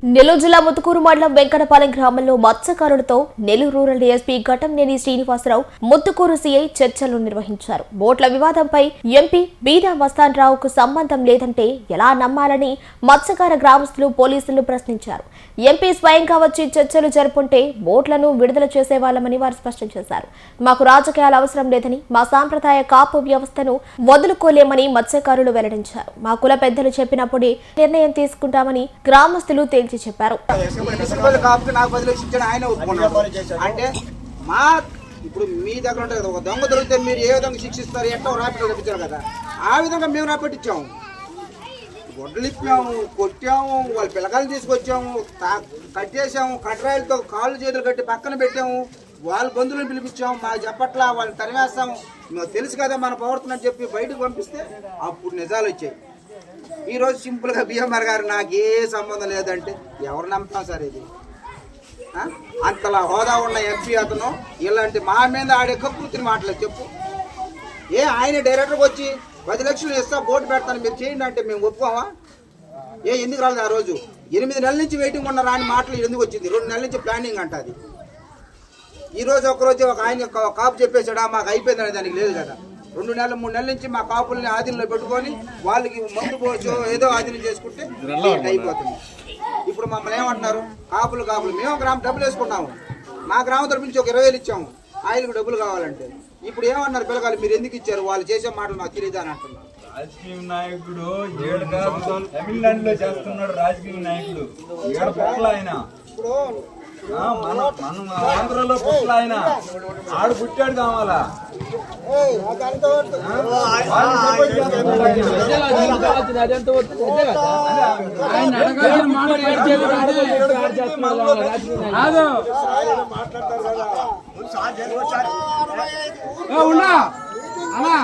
నెల్లూరు జిల్లా ముత్తుకూరు మండలం వెంకటపాలెం గ్రామంలో మత్స్యకారులతో Nellore rural DSP Ghattamaneni Srinivasarao Muthukur CI చర్చలు నిర్వహించారు. బోట్ల వివాదంపై ఎంపీ బీదా మస్తాన్ రావుకు సంబంధం లేదంటే ఎలా నమ్మాలని మత్స్యకార గ్రామస్తులు పోలీసులు ప్రశ్నించారు. ఎంపీ స్వయంగా వచ్చి చర్చలు జరుపుంటే బోట్లను విడుదల చేసేవాళ్లమని వారు స్పష్టం చేశారు. మాకు రాజకీయాలు అవసరం లేదని, మా సాంప్రదాయ కాపు వ్యవస్థను వదులుకోలేమని మత్స్యకారులు వెల్లడించారు. మా కుల పెద్దలు చెప్పినప్పుడే నిర్ణయం తీసుకుంటామని గ్రామస్తులు తేల్చి చెప్పారు. ఇప్పుడు మీ దగ్గర ఉంటుంది కదా, ఒక దొంగ దొరికితే మీరు ఏ విధంగా శిక్షిస్తారు, ఎట్లా రాపిలో తెప్పించారు కదా, ఆ విధంగా మేము రాపెట్టించాము. గొడ్డలు ఇప్పాము, కొట్టాము, వాళ్ళ పిల్లకాయలు తీసుకొచ్చాము, కట్టేసాము, కట్టరాయిలతో కాళ్ళు చేతులు కట్టి పక్కన పెట్టాము, వాళ్ళ బంధువులను పిలిపించాము. మాకు చెప్పట్లా, వాళ్ళని తరిమేస్తాము, మేము తెలుసు కదా మన ప్రవర్తన అని చెప్పి బయటకు పంపిస్తే అప్పుడు నిజాలు వచ్చాయి. ఈరోజు సింపుల్గా బిఎంఆర్ గారు నాకు ఏ సంబంధం లేదంటే ఎవరు నమ్ముతాం సార్? ఇది అంతలా హోదా ఉన్న ఎంపీ అతను ఇలాంటి మా మీద ఆడే కక్కుర్తిని మాటలేదు చెప్పు. ఆయన డైరెక్టర్కి వచ్చి 10 లక్షలు ఇస్తా, బోర్డు పెడతాను, మీరు చేయండి అంటే మేము ఒప్పుకోమా? ఎందుకు రాలేదు? ఆ రోజు 8 నెలల నుంచి వెయిటింగ్ ఉన్న రాని మాటలు ఎందుకు వచ్చింది? 2 నెలల నుంచి ప్లానింగ్ అంట అది. ఈరోజు ఒకరోజు ఒక ఆయన కాపు చెప్పేశాడా మాకు అయిపోయిందని? దానికి లేదు కదా. 2 నెలలు 3 నెలల నుంచి మా కాపుల్ని ఆధీనంలో పెట్టుకొని వాళ్ళకి మందు పోచో ఏదో ఆధీనం చేసుకుంటే అయిపోతుంది. ఇప్పుడు మమ్మల్ని ఏమంటున్నారు? కాపులు మేము గ్రామం డబ్బులు వేసుకున్నాము, మా గ్రామం తరపు నుంచి ఒక 20,000 ఇచ్చాము, ఆయనకు డబ్బులు కావాలంటే. ఇప్పుడు ఏమన్నారు పిల్లగాలు, మీరు ఎందుకు ఇచ్చారు, వాళ్ళు చేసే మాటలు నాకు తెలియదు అని అంటున్నారు. రాజకీయ నాయకుడు తమిళనాడులో చేస్తున్నాడు. రాజకీయ నాయకుడు ఆయన మనం ఆంధ్రలో పుట్ల ఆయన ఆడు పుట్టాడు కావాలా? అలా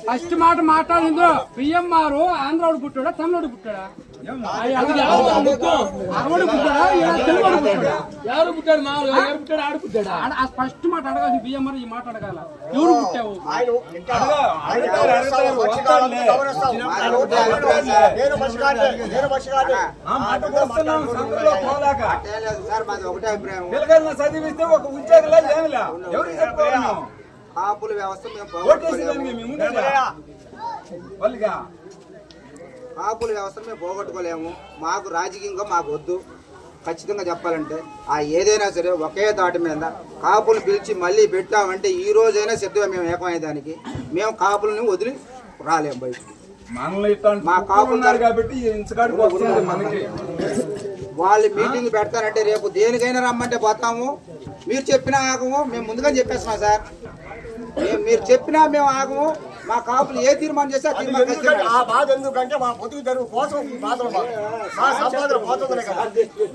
ఫస్ట్ మాట మాట్లాడిందో పిఎంఆర్ ఆంధ్రోడు పుట్టాడా, తమిళోడు పుట్టాడా? ఫస్ట్ మాట అడగాలి బిఎంఆర్, ఈ మాట అడగాల. ఎవరు పుట్టావు? చదివిస్తే ఒక ఉద్యోగం కాపుల వ్యవస్థ కాపుల వ్యవస్థ మేము పోగొట్టుకోలేము. మాకు రాజకీయంగా మాకు వద్దు. ఖచ్చితంగా చెప్పాలంటే ఏదైనా సరే ఒకే దాటి మీద కాపులు పిలిచి మళ్ళీ పెట్టామంటే ఈ రోజైనా సిద్ధంగా మేము ఏకమయ్యేదానికి. మేము కాపులని వదిలి రాలేము బయట. మా కాపులు కాబట్టి వాళ్ళు మీటింగ్ పెడతారంటే రేపు దేనికైనా రమ్మంటే పోతాము. మీరు చెప్పినా ఆగము, మేము ముందుగా చెప్పేస్తున్నాం సార్. మీరు చెప్పినా మేము ఆగము. మా కాపులు ఏ తీర్మానం చేస్తే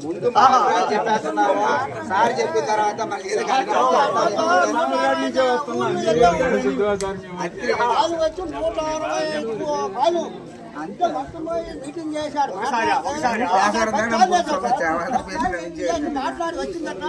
ముందు చెప్పేస్తున్నాము. సార్ చెప్పిన తర్వాత మీటింగ్ చేశారు. మాట్లాడి వచ్చిందట.